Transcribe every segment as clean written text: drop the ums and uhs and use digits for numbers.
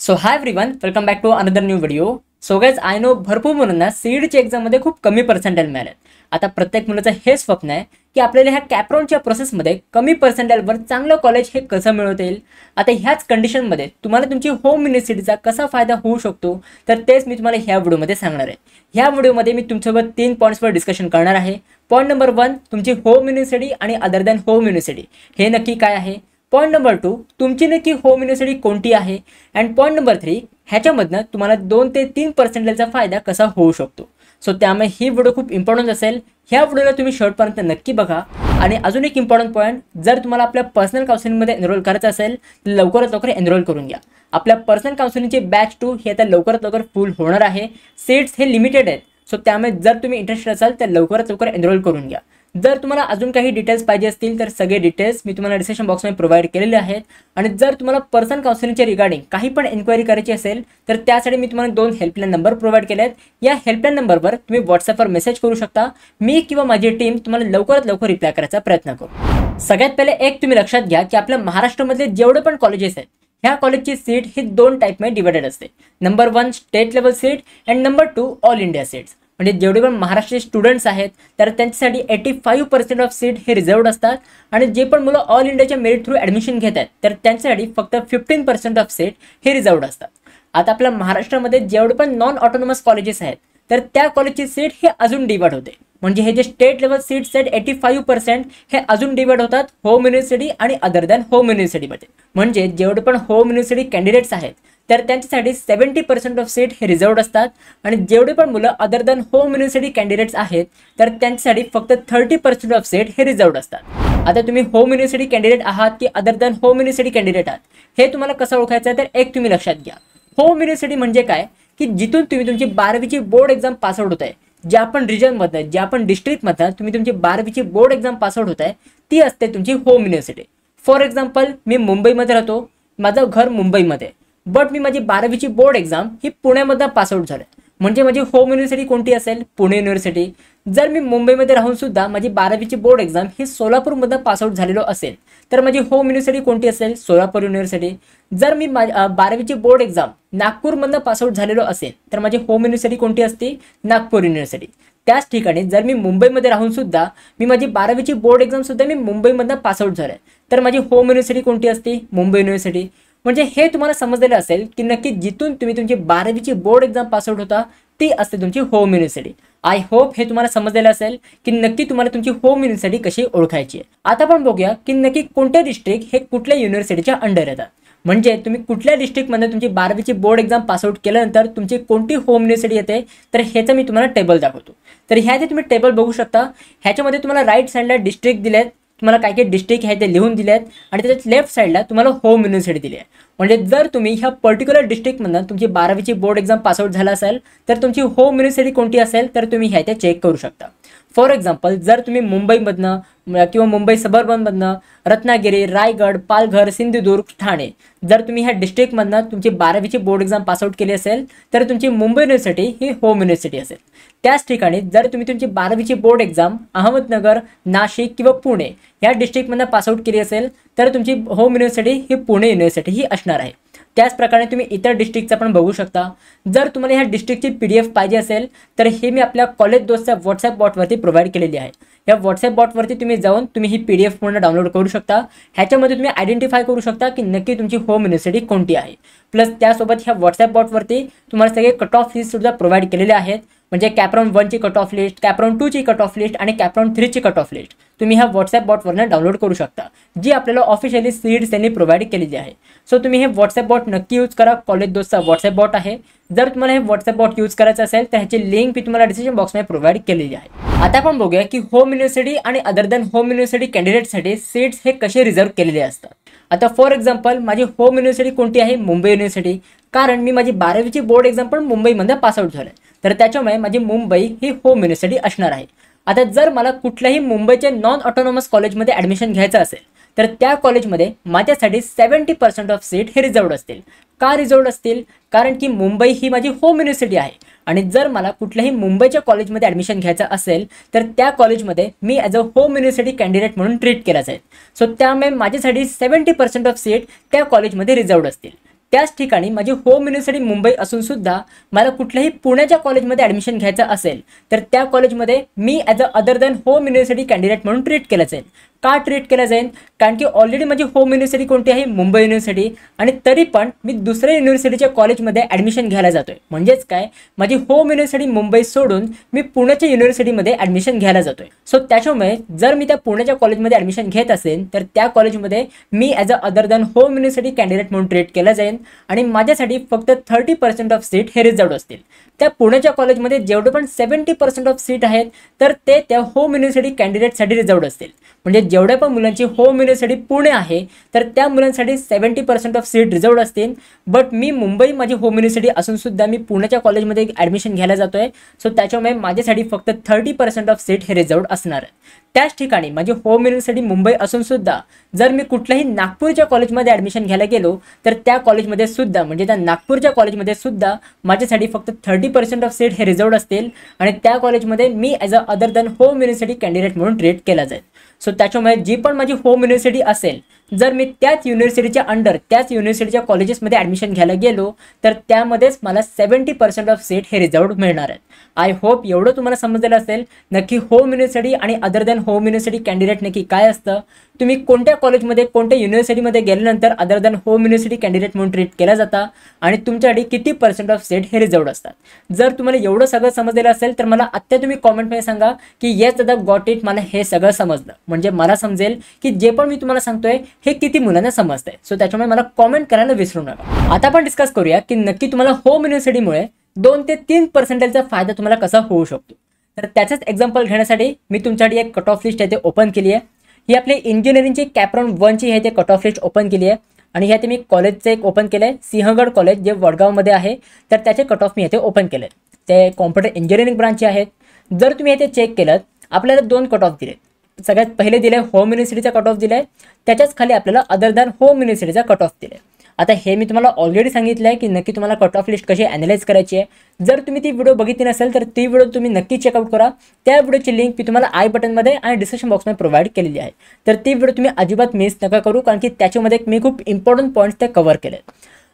So hi everyone, welcome back to another new video. So guys, I know भरपूर मुलांना सीईडीच्या एक्झाममध्ये खूप कमी पर्सेंटेज मिळाले. आता प्रत्येक मुलाचं हे स्वप्न आहे की आपल्याला ह्या कॅपराऊंडच्या प्रोसेसमध्ये कमी पर्सेंटेजवर चांगलं कॉलेज हे कसं मिळवता येईल. आता ह्याच कंडिशनमध्ये तुम्हाला तुमची होम युनिव्हर्सिटीचा कसा फायदा होऊ शकतो, तर तेच मी तुम्हाला ह्या व्हिडिओमध्ये सांगणार आहे. ह्या व्हिडिओमध्ये मी तुमच्यासोबत 3 पॉईंट्सवर डिस्कशन करणार आहे. पॉईंट नंबर 1, तुमची होम युनिव्हर्सिटी आणि अदर दॅन होम युनिव्हर्सिटी हे नक्की काय आहे. पॉईंट नंबर 2, तुमची नक्की होम युनिव्हर्सिटी कोणती आहे. अँड पॉईंट नंबर 3, ह्याच्यामधनं तुम्हाला 2 ते 3 पर्सेंटेजचा फायदा कसा होऊ शकतो. सो त्यामुळे ही व्हिडिओ खूप इम्पॉर्टंट असेल. ह्या व्हिडिओला तुम्ही शेवटपर्यंत नक्की बघा. आणि अजून एक इम्पॉर्टंट पॉईंट, जर तुम्हाला आपल्या पर्सनल काउन्सिलिंगमध्ये एनरोल करायचं असेल तर लवकरात लवकर एनरोल करून घ्या. आपल्या पर्सनल काउन्सिलिंगची बॅच 2 ही आता लवकरात लवकर फुल होणार आहे. सीट्स हे लिमिटेड आहेत. सो त्यामुळे जर तुम्ही इंटरेस्टेड असाल तर लवकरात लवकर एनरोल करून घ्या. जर तुम्हाला अजून काही डिटेल्स पाहिजे असतील तर सगळे डिटेल्स मी तुम्हाला डिस्क्रिप्शन बॉक्समध्ये प्रोव्हाइड केलेले आहेत. आणि जर तुम्हाला पर्सनल काउन्सिलिंगच्या रिगार्डिंग काही पण एन्क्वायरी करायची असेल तर त्यासाठी मी तुम्हाला 2 हेल्पलाईन नंबर प्रोव्हाइड केले आहेत. या हेल्पलाईन नंबरवर तुम्ही व्हॉट्सअपवर मेसेज करू शकता. मी किंवा माझी टीम तुम्हाला लवकरात लवकर रिप्लाय करायचा प्रयत्न करू. सगळ्यात पहिले एक तुम्ही लक्षात घ्या की आपल्या महाराष्ट्रामधले जेवढे पण कॉलेजेस आहेत ह्या कॉलेजची सीट ही 2 टाईपमध्ये डिवायडेड असते. Number 1 state level seat and number 2 all India seats. म्हणजे जेवढे पण महाराष्ट्राचे स्टुडंट्स आहेत तर त्यांच्यासाठी 85% ऑफ सीट हे रिझर्वड असतात. आणि जे पण मुलं ऑल इंडियाच्या मेरिट थ्रू ॲडमिशन घेत आहेत तर त्यांच्यासाठी फक्त 15% ऑफ सीट हे रिझर्वड असतात. आता आपल्या महाराष्ट्रामध्ये जेवढे पण नॉन ऑटोनॉमस कॉलेजेस आहेत तर त्या कॉलेजची सीट हे अजून डिवाइड होते. म्हणजे हे जे स्टेट लेवल सीट्स आहेत 85% हे अजून डिवाइड होतात होम युनिव्हर्सिटी आणि अदर दॅन होम युनिव्हर्सिटीमध्ये. म्हणजे जेवढे पण होम युनिव्हर्सिटी कॅन्डिडेट्स आहेत तर त्यांच्यासाठी 70% ऑफ सीट हे रिझर्वड असतात. आणि जेवढे पण मुलं other than home university candidates आहेत तर त्यांच्यासाठी फक्त 30% ऑफ सीट हे रिझर्वड असतात. आता तुम्ही होम युनिव्हर्सिटी कॅन्डिडेट आहात की other than home university candidate आहात हे तुम्हाला कसं ओळखायचं आहे, तर एक तुम्ही लक्षात घ्या. होम युनिव्हर्सिटी म्हणजे काय की जिथून तुम्ही तुमची 12वीची बोर्ड एक्झाम पासआउट होत आहे, ज्या पण रिजनमधनं ज्या पण डिस्ट्रिक्टमधनं तुम्ही तुमची 12वीची बोर्ड एक्झाम पासआउट होत आहे ती असते तुमची होम युनिव्हर्सिटी. फॉर एक्झाम्पल, मी मुंबईमध्ये राहतो, माझं घर मुंबईमध्ये, बट मी माझी 12वीची बोर्ड एक्झाम ही पुण्यामधनं पासआउट झालं. म्हणजे माझी होम युनिव्हर्सिटी कोणती असेल, पुणे युनिव्हर्सिटी. जर मी मुंबईमध्ये राहून सुद्धा माझी 12वीची बोर्ड एक्झाम ही सोलापूरमधनं पासआउट झालेलो असेल तर माझी होम युनिव्हर्सिटी कोणती असेल, सोलापूर युनिव्हर्सिटी. जर मी 12वीची बोर्ड एक्झाम नागपूरमधनं पासआउट झालेलो असेल तर माझी होम युनिव्हर्सिटी कोणती असते, नागपूर युनिव्हर्सिटी. त्याच ठिकाणी जर मी मुंबईमध्ये राहून सुद्धा मी माझी 12वीची बोर्ड एक्झाम सुद्धा मी मुंबईमधनं पासआउट झालं तर माझी होम युनिव्हर्सिटी कोणती असते, मुंबई युनिव्हर्सिटी. म्हणजे हे तुम्हाला समजलेलं असेल की नक्की जिथून तुम्ही तुमची 12वीची बोर्ड एक्झाम पासआउट होता ती असते तुमची होम युनिव्हर्सिटी. आय होप हे तुम्हाला समजलेलं असेल की नक्की तुम्हाला तुमची होम युनिव्हर्सिटी कशी ओळखायची आहे. आता आपण बघूया की नक्की कोणते डिस्ट्रिक्ट हे कुठल्या युनिव्हर्सिटीच्या अंडर येतात. म्हणजे तुम्ही कुठल्या डिस्ट्रिक्टमध्ये तुमची 12वीची बोर्ड एक्झाम पासआउट केल्यानंतर तुमची कोणती होम युनिव्हर्सिटी येते तर ह्याचं मी तुम्हाला टेबल दाखवतो. तर ह्याचे तुम्ही टेबल बघू शकता. ह्याच्यामध्ये तुम्हाला राईट साईडला डिस्ट्रिक्ट दिले आहेत, तुम्हाला काय काय डिस्ट्रिक्ट आहे ते लिहून दिले आहेत आणि त्याच्यात लेफ्ट साईडला तुम्हाला होम युनिव्हर्सिटी दिली आहे. म्हणजे जर तुम्ही ह्या पर्टिक्युलर डिस्ट्रिक्टमधून तुमची 12वीची बोर्ड एक्झाम पासआउट झाला असेल तर तुमची होम युनिव्हर्सिटी कोणती असेल तर तुम्ही ह्या त्या चेक करू शकता. फॉर एक्झाम्पल, जर तुम्ही मुंबईमधनं किंवा मुंबई सबर्बनमधनं रत्नागिरी, रायगड, पालघर, सिंधुदुर्ग, ठाणे जर तुम्ही ह्या डिस्ट्रिक्टमधनं तुमची 12वीची बोर्ड एक्झाम पासआउट केली असेल तर तुमची मुंबई युनिव्हर्सिटी ही होम युनिव्हर्सिटी असेल. त्याच ठिकाणी जर तुम्ही तुमची 12वीची बोर्ड एक्झाम अहमदनगर, नाशिक किंवा पुणे ह्या डिस्ट्रिक्टमधनं पासआउट केली असेल तर तुमची होम युनिव्हर्सिटी ही पुणे युनिव्हर्सिटी ही असणार आहे. त्याचप्रकारे तुम्ही इतर डिस्ट्रिक्टचा पण बघू शकता. जर तुम्हाला ह्या डिस्ट्रिक्टची PDF पाहिजे असेल तर हे मी आपल्या कॉलेज दोस्तच्या व्हॉट्सअप बॉटवरती प्रोव्हाइड केलेली आहे. या व्हॉट्सअप बॉटवरती तुम्ही जाऊन तुम्ही ही PDF पूर्ण डाउनलोड करू शकता. ह्याच्यामध्ये तुम्ही आयडेंटिफाय करू शकता की नक्की तुमची होम युनिव्हर्सिटी कोणती आहे. प्लस त्यासोबत ह्या व्हॉट्सअप बॉटवरती तुम्हाला सगळे कट ऑफ लिस्ट सुद्धा प्रोव्हाइड केलेले आहेत. म्हणजे कॅपराऊंड 1ची कट ऑफ लिस्ट, कॅपराऊंड 2ची कट ऑफ लिस्ट आणि कॅपराऊंड 3ची कट ऑफ लिस्ट तुम्ही ह्या व्हॉट्सअप बॉटवरनं डाउनलोड करू शकता, जी आपल्याला ऑफिशियली सीड्स त्यांनी प्रोव्हाइड केलेली आहे. सो तुम्ही हे व्हॉट्सअप बॉट नक्की यूज करा. कॉलेज दोस्तचा व्हॉट्सअप बॉट आहे. जर तुम्हाला हे व्हॉट्सअप बॉट यूज करायचं असेल तर ह्याची लिंक मी तुम्हाला डिस्क्रिप्शन बॉक्समध्ये प्रोव्हाइड केलेली आहे. आता आपण बघूया की होम युनिव्हर्सिटी आणि अदर दॅन होम युनिव्हर्सिटी कॅन्डिडेटसाठी सीट्स हे कसे रिझर्व केलेले असतात. आता फॉर एक्झाम्पल, माझी होम युनिव्हर्सिटी कोणती आहे, मुंबई युनिव्हर्सिटी. कारण मी माझी 12वीची बोर्ड एक्झाम पण मुंबईमध्ये पासआउट झालं तर त्याच्यामुळे माझी मुंबई ही होम युनिव्हर्सिटी असणार आहे. आता जर मला कुठल्याही मुंबईच्या नॉन ऑटोनॉमस कॉलेजमध्ये ॲडमिशन घ्यायचं असेल तर त्या कॉलेजमध्ये माझ्यासाठी 70% ऑफ सीट हे रिझर्वड असतील. का रिझर्वड असतील? कारण की मुंबई ही माझी होम युनिव्हर्सिटी आहे आणि जर मला कुठल्याही मुंबईच्या कॉलेजमध्ये ॲडमिशन घ्यायचं असेल तर त्या कॉलेजमध्ये मी as a home university candidate म्हणून ट्रीट केला जाईल. सो त्यामुळे माझ्यासाठी 70% ऑफ सीट त्या कॉलेजमध्ये रिझर्वड असतील. त्याच ठिकाणी माझी होम युनिव्हर्सिटी मुंबई असून सुद्धा मला कुठल्याही पुण्याच्या कॉलेजमध्ये ॲडमिशन घ्यायचं असेल तर त्या कॉलेजमध्ये मी as a other than home university candidate म्हणून ट्रीट केलं जाईल. का ट्रीट केलं जाईल? कारण की ऑलरेडी माझी होम युनिव्हर्सिटी कोणती आहे? मुंबई युनिव्हर्सिटी. आणि तरी पण मी दुसऱ्या युनिव्हर्सिटीच्या कॉलेजमध्ये ॲडमिशन घ्यायला जातोय. म्हणजेच काय, माझी होम युनिव्हर्सिटी मुंबई सोडून मी पुण्याच्या युनिव्हर्सिटीमध्ये ॲडमिशन घ्यायला जातोय. सो त्याच्यामुळे जर मी त्या पुण्याच्या कॉलेजमध्ये ॲडमिशन घेत असेल तर त्या कॉलेजमध्ये मी as a other than home university candidate म्हणून ट्रीट केलं जाईल आणि माझ्यासाठी फक्त 30% ऑफ सीट हे रिझर्व्ड असतील. त्या पुण्याच्या कॉलेजमध्ये जेवढे पण 70% ऑफ सीट आहेत तर ते त्या होम युनिव्हर्सिटी कॅन्डिडेटसाठी रिझर्व्ड असतील. म्हणजे जेवढ्या पण मुलांची होम युनिव्हर्सिटी पुणे आहे तर त्या मुलांसाठी 70% ऑफ सीट रिझर्व्ड असतील. बट मी मुंबई माझी होम युनिव्हर्सिटी असून सुद्धा मी पुण्याच्या कॉलेजमध्ये ॲडमिशन घ्यायला जातोय. सो त्याच्यामुळे माझ्यासाठी फक्त 30% ऑफ सीट हे रिझर्व्ड असणार आहे. त्याच ठिकाणी माझी होम युनिव्हर्सिटी मुंबई असून सुद्धा जर मी कुठल्याही नागपूरच्या कॉलेजमध्ये ॲडमिशन घ्यायला गेलो तर त्या कॉलेजमध्ये सुद्धा म्हणजे त्या नागपूरच्या कॉलेजमध्ये सुद्धा माझ्यासाठी फक्त 30% ऑफ सीट हे रिझर्व्ड असतील आणि त्या कॉलेजमध्ये मी as a other than home university candidate म्हणून ट्रीट केला जाईल. सो त्याच्यामुळे जी पण माझी होम युनिव्हर्सिटी असेल जर मी त्याच युनिव्हर्सिटीच्या अंडर त्याच युनिव्हर्सिटीच्या कॉलेजेसमध्ये ॲडमिशन घ्यायला गेलो तर त्यामध्येच मला 70% ऑफ सीट हे रिझर्व्ड मिळणार आहेत. आय होप एवढं तुम्हाला समजलेलं असेल. नक्की होम युनिव्हर्सिटी आणि other than home university candidate नक्की काय असतं, तुम्ही कोणत्या कॉलेजमध्ये कोणत्या युनिव्हर्सिटीमध्ये गेल्यानंतर other than home university candidate म्हणून ट्रीट केला जाता आणि तुमच्यासाठी किती % ऑफ सीट हे रिझर्व्ड असतात. जर तुम्हाला एवढं सगळं समजलेलं असेल तर मला आत्ता तुम्ही कॉमेंटमध्ये सांगा की येस दादा गॉट इट, मला हे सगळं समजलं. म्हणजे मला समजेल की जे पण मी तुम्हाला सांगतोय हे किती मुलांना समजतंय. सो त्याच्यामुळे मला कॉमेंट करायला विसरू नका. आता आपण डिस्कस करूया की नक्की तुम्हाला होम युनिव्हर्सिटीमुळे 2 ते 3% फायदा तुम्हाला कसा होऊ शकतो. तर त्याचंच एक्झाम्पल घेण्यासाठी मी तुमच्यासाठी एक कट ऑफ लिस्ट आहे ते ओपन केली आहे. ही आपली इंजिनिअरिंगची कॅप्रॉन 1ची आहे ते कट ऑफ लिस्ट ओपन केली आहे आणि ह्यात मी कॉलेजचं एक ओपन केलं आहे, सिंहगड कॉलेज जे वडगावमध्ये आहे. तर त्याचे कट ऑफ मी इथे ओपन केले. ते कॉम्प्युटर इंजिनिअरिंग ब्रांचचे आहेत. जर तुम्ही इथे चेक केलं आपल्याला 2 कट ऑफ दिले. सगळ्यात पहिले दिले होम युनिव्हर्सिटीचा कट ऑफ दिलाय, त्याच्याच खाली आपल्याला अदर दॅन होम युनिव्हर्सिटीचा कट ऑफ दिलाय. आता हे मी तुम्हाला ऑलरेडी सांगितलं आहे की नक्की तुम्हाला कट ऑफ लिस्ट कशी ॲनालाइज करायची आहे. जर तुम्ही ती व्हिडिओ बघितली नसेल तर ती व्हिडिओ तुम्ही नक्की चेकआउट करा. त्या व्हिडिओची लिंक मी तुम्हाला आय बटनमध्ये आणि डिस्क्रिप्शन बॉक्समध्ये प्रोव्हाइड केलेली आहे. तर ती व्हिडिओ तुम्ही अजिबात मिस नका करू कारण की त्याच्यामध्ये मी खूप इम्पॉर्टंट पॉईंट्स ते कव्हर केले.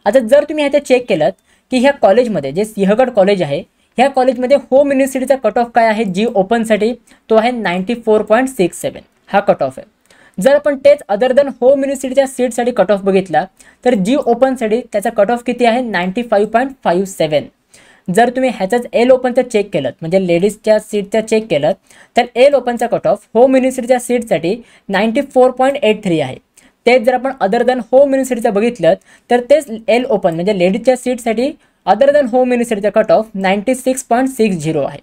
आता जर तुम्ही इथे चेक केलं की ह्या कॉलेजमध्ये जे सिंहगड कॉलेज आहे ह्या कॉलेजमध्ये होम युनिव्हर्सिटीचा कट ऑफ काय आहे जी ओपनसाठी तो आहे 94.67 हा कट ऑफ आहे. जर आपण तेच अदर दॅन होम युनिव्हर्सिटीच्या सीटसाठी कट ऑफ बघितला तर जी ओपनसाठी त्याचा कट ऑफ किती आहे 95.57. जर तुम्ही ह्याचाच एल ओपनचं चेक केलं म्हणजे लेडीजच्या सीटचा चेक केलं तर एल ओपनचा कट ऑफ होम युनिव्हर्सिटीच्या सीटसाठी 94.83 आहे. तेच जर आपण अदर दॅन होम युनिव्हर्सिटीचा बघितलं तर तेच एल ओपन म्हणजे लेडीजच्या सीटसाठी अदर दॅन होम युनिव्हर्सिटीचा कट ऑफ 96.60 आहे.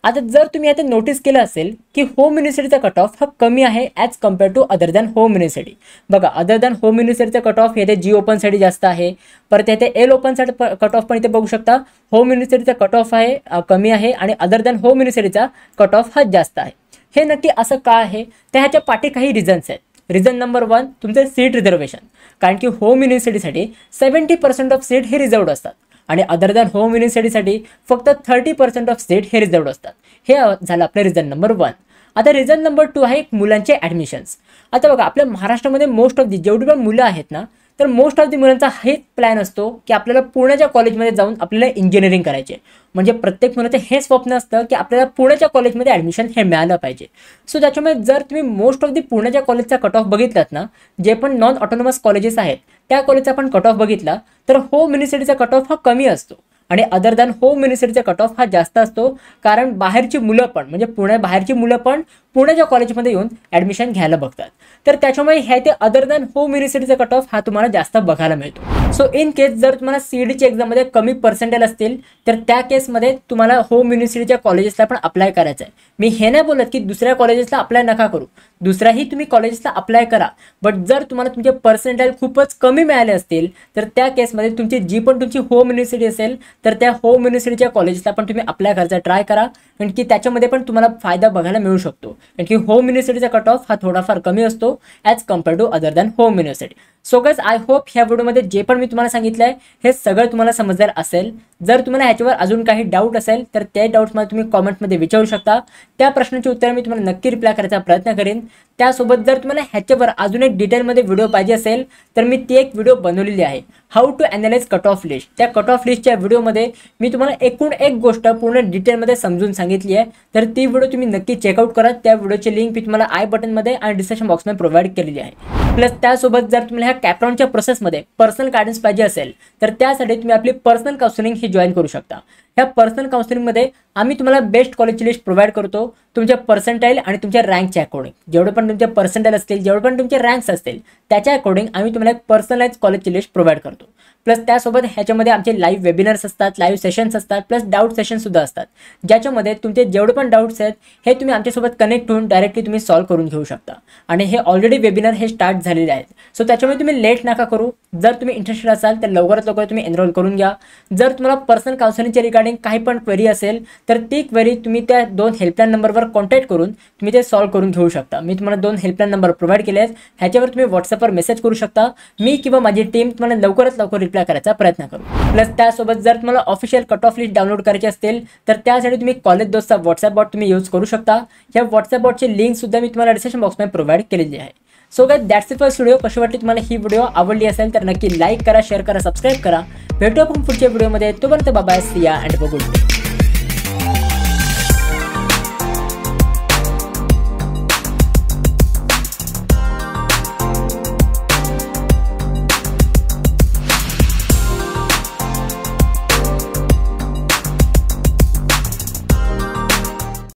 आता जर तुम्ही आता नोटीस केलं असेल की होम युनिव्हर्सिटीचा कट ऑफ हा कमी आहे as compare to other than home university. बघा अदर दॅन होम युनिव्हर्सिटीचा कट ऑफ येथे जी ओपनसाठी जास्त आहे. परत येथे एल ओपनसाठी कट ऑफ पण इथे बघू शकता होम युनिव्हर्सिटीचा कट ऑफ आहे कमी आहे आणि अदर दॅन होम युनिव्हर्सिटीचा कट ऑफ हा जास्त आहे. हे नक्की असं का आहे तर ह्याच्या पाठी काही रिझन्स आहेत. रिझन नंबर 1 तुमचं सीट रिझर्वेशन. कारण की होम युनिव्हर्सिटीसाठी 70% ऑफ सीट हे रिझर्व्ड असतात आणि अदर दॅन होम युनिव्हर्सिटीसाठी फक्त 30% ऑफ सीट हे रिझर्व्ड असतात. हे झालं आपलं रिझन नंबर 1. आता रिझन नंबर 2 आहे मुलांचे ॲडमिशन्स. आता बघा आपल्या महाराष्ट्रामध्ये मोस्ट ऑफ जेवढी पण मुलं आहेत ना तर मोस्ट ऑफ दी मुलांचा हेच प्लॅन असतो की आपल्याला पुण्याच्या कॉलेजमध्ये जाऊन आपल्याला इंजिनिअरिंग करायचे. म्हणजे प्रत्येक मुलाचं हे स्वप्न असतं की आपल्याला पुण्याच्या कॉलेजमध्ये ॲडमिशन हे मिळालं पाहिजे. सो त्याच्यामुळे जर तुम्ही मोस्ट ऑफ दी पुण्याच्या कॉलेजचा कट ऑफ बघितलात ना जे पण नॉन ऑटोनॉमस कॉलेजेस आहेत त्या कॉलेजचा पण कट ऑफ बघितला तर होम युनिव्हर्सिटीचा कट ऑफ हा कमी असतो आणि अदर दॅन होम युनिव्हर्सिटीचा कट ऑफ हा जास्त असतो. कारण बाहेरची मुलं पण म्हणजे पुण्याबाहेरची मुलं पण पुण्याच्या कॉलेजमध्ये येऊन ॲडमिशन घ्यायला बघतात. तर त्याच्यामुळे ह्या ते अदर दॅन होम युनिव्हर्सिटीचा कट ऑफ हा तुम्हाला जास्त बघायला मिळतो. सो इन केस जर तुम्हाला सीईडीच्या एक्झाममध्ये कमी पर्सेंटेज असतील तर त्या केसमध्ये तुम्हाला होम युनिव्हर्सिटीच्या कॉलेजेसला पण अप्लाय करायचं आहे. मी हे नाही बोलत की दुसऱ्या कॉलेजेसला अप्लाय नका करू, दुसऱ्याही तुम्ही कॉलेजेसला अप्लाय करा. बट जर तुम्हाला तुमचे पर्सेंटेज खूपच कमी मिळाले असतील तर त्या केसमध्ये तुमची जी पण तुमची होम युनिव्हर्सिटी असेल तर त्या होम युनिव्हर्सिटीच्या कॉलेजेसला पण तुम्ही अप्लाय करायचा ट्राय करा. कारण की त्याच्यामध्ये पण तुम्हाला फायदा बघायला मिळू शकतो. कारण की होम युनिव्हर्सिटीचा कट ऑफ हा थोडाफार कमी असतो as compare to other than home university. So guys I hope ह्या व्हिडिओमध्ये जे पण मी मी तुम्हाला सांगितलंय हे सगळं तुम्हाला समजलं असेल. जर तुम्हाला ह्याच्यावर अजून काही डाऊट असेल तर त्या डाऊट्स मला तुम्ही कॉमेंटमध्ये विचारू शकता. त्या प्रश्नाची उत्तर मी तुम्हाला नक्की रिप्लाय करायचा प्रयत्न करेन. त्यासोबत जर तुम्हाला ह्याच्यावर अजून एक डिटेलमध्ये व्हिडिओ पाहिजे असेल तर मी ती एक व्हिडिओ बनवलेली आहे, how to analyse cut off list. त्या कट ऑफ लिस्टच्या व्हिडिओमध्ये मी तुम्हाला एकूण एक गोष्ट पूर्ण डिटेलमध्ये समजून सांगितली आहे. तर ती व्हिडिओ तुम्ही नक्की चेकआउट करा. त्या व्हिडिओची लिंक मी तुम्हाला आय बटनमध्ये आणि डिस्क्रिप्शन बॉक्समध्ये प्रोव्हाइड केलेली आहे. प्लस त्यासोबत जर तुम्हाला ह्या कॅप्रॉनच्या प्रोसेसमध्ये पर्सनल गायडन्स पाहिजे असेल तर त्यासाठी तुम्ही आपली पर्सनल काउन्सिलिंग ही जॉईन करू शकता. ह्या पर्सनल काउन्सिलिंगमध्ये आम्ही तुम्हाला बेस्ट कॉलेजची लिस्ट प्रोव्हाइड करतो तुमच्या पर्सेंटाईल आणि तुमच्या रँकच्या अकॉर्डिंग. जेवढे पण तुमचे पर्सेंटाईल असतील, जेवढे पण तुमचे रँक्स असतील त्याच्या अकॉर्डिंग आम्ही तुम्हाला एक पर्सनलाइज कॉलेजची लिस्ट प्रोव्हाइड करतो. प्लस त्यासोबत ह्याच्यामध्ये आमचे लाईव्ह वेबिनार्स असतात, लाईव्ह सेशन्स असतात, प्लस डाऊट सेशनसुद्धा असतात, ज्याच्यामध्ये तुमचे जेवढे पण डाऊट्स आहेत हे तुम्ही आमच्यासोबत कनेक्ट होऊन डायरेक्टली तुम्ही सॉल्व्ह करून घेऊ शकता. आणि हे ऑलरेडी वेबिनार हे स्टार्ट झालेले आहेत. सो त्याच्यामुळे तुम्ही लेट नका करू. जर तुम्ही इंटरेस्टेड असाल तर लवकरात लवकर तुम्ही एनरोल करून घ्या. जर तुम्हाला पर्सनल काउन्सिलिंगच्या रिगार्डिंग काही पण क्वेरी असेल तर ती क्वेरी तुम्ही त्या 2 हेल्पलाईन नंबरवर कॉन्टॅक्ट करून तुम्ही ते सॉल्व्ह करून घेऊ शकता. मी तुम्हाला 2 हेल्पलाईन नंबर प्रोव्हाइड केले आहेत. ह्याच्यावर तुम्ही व्हॉट्सअपवर मेसेज करू शकता. मी किंवा माझी टीम तुम्हाला लवकरात लवकर रिप्लाय करायचा प्रयत्न करू. प्लस त्यासोबत जर तुम्हाला official cut off list download करायची असतील तर त्यासाठी तुम्ही कॉलेज दोस्तचा व्हॉट्सअप बॉट तुम्ही यूज करू शकता. या व्हॉट्सअप बॉटची लिंक सुद्धा मी तुम्हाला डिस्क्रिप्शन बॉक्समध्ये प्रोव्हाइड केलेली आहे. So guys that's it for video. कशी वाटली तुम्हाला ही व्हिडिओ? आवडली असेल तर नक्की लाईक करा, शेअर करा, सबस्क्राईब करा. भेटू आपण पुढच्या व्हिडिओमध्ये. तोपर्यंत बाय बाय, सी या अँड गुड.